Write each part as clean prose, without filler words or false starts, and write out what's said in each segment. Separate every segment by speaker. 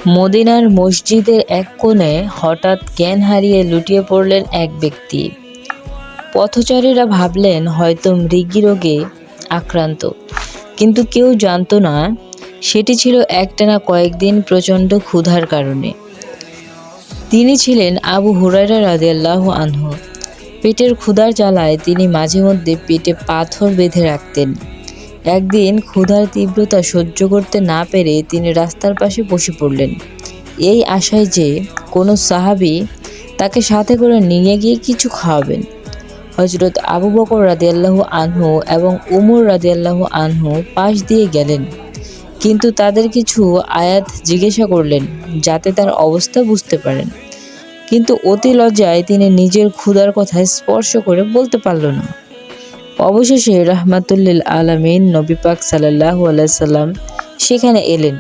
Speaker 1: মদিনার মসজিদের এক কোণে হঠাৎ জ্ঞান হারিয়ে লুটিয়ে পড়লেন এক ব্যক্তি। পথচারীরা ভাবলেন হয়তো মৃগী রোগে আক্রান্ত, কিন্তু কেউ জানতো না সেটি ছিল একটানা কয়েকদিন প্রচণ্ড ক্ষুধার কারণে। তিনি ছিলেন আবু হুরায়রা রাদিয়াল্লাহু আনহু। পেটের ক্ষুধার জ্বালায় তিনি মাঝে মধ্যে পেটে পাথর বেঁধে রাখতেন। একদিন ক্ষুধার তীব্রতা সহ্য করতে না পেরে তিনি রাস্তার পাশে বসে পড়লেন, এই আশায় যে কোনো সাহাবী তাকে সাথে করে নিয়ে গিয়ে কিছু খাওয়াবেন। হযরত আবু বকর রাদিয়াল্লাহু আনহু এবং উমর রাদিয়াল্লাহু আনহু পাশ দিয়ে গেলেন, কিন্তু তাদের কিছু আয়াত জিজ্ঞাসা করলেন যাতে তার অবস্থা বুঝতে পারেন। কিন্তু অতি লজ্জায় তিনি নিজের ক্ষুধার কথা স্পর্শ করে বলতে পারল না। অবশেষে রাহমাতুল্লিল আলামিন নবী পাক সাল্লাল্লাহু আলাইহি সাল্লাম সেখানে এলেন।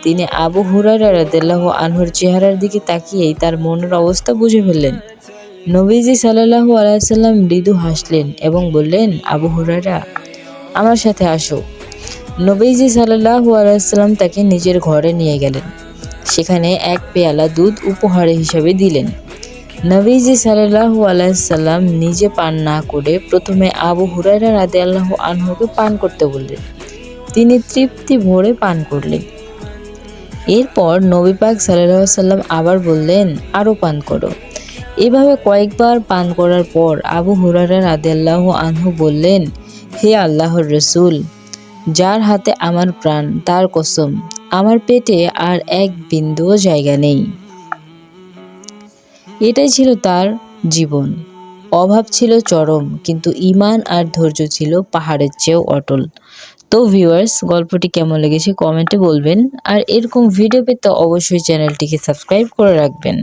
Speaker 1: তিনি আবু হুরায়রা রাদিয়াল্লাহু আনহুর চেহারার দিকে তাকিয়েই তার মনের অবস্থা বুঝে ফেললেন। নবীজি সাল্লাল্লাহু আলাইহি সাল্লাম মৃদু হাসলেন এবং বললেন, আবু হুরায়রা, আমার সাথে আসো। নবীজি সাল্লাল্লাহু আলাইহি সাল্লাম তাকে নিজের ঘরে নিয়ে গেলেন। সেখানে এক পেয়ালা দুধ উপহার হিসেবে দিলেন। নবীজি সাল্লাল্লাহু আলাইহি সাল্লাম নিজে পান না করে প্রথমে আবু হুরায়রা রাদিয়াল্লাহু আনহুকে পান করতে বললেন। তিনি তৃপ্তি ভরে পান করলেন। এরপর নবী পাক সাল্লাল্লাহু আলাইহি সাল্লাম আবার বললেন, আরও পান করো। এভাবে কয়েকবার পান করার পর আবু হুরায়রা রাদিয়াল্লাহু আনহু বললেন, হে আল্লাহর রাসূল, যার হাতে আমার প্রাণ, তার কসম, আমার পেটে আর এক বিন্দুও জায়গা নেই। এটাই ছিল তার জীবন। অভাব ছিল চরম, কিন্তু ঈমান আর ধৈর্য ছিল পাহাড়ের চেয়েও অটল। তো ভিউয়ার্স, গল্পটি কেমন লেগেছে কমেন্টে বলবেন, আর এরকম ভিডিও পেতে অবশ্যই চ্যানেলটিকে সাবস্ক্রাইব করে রাখবেন।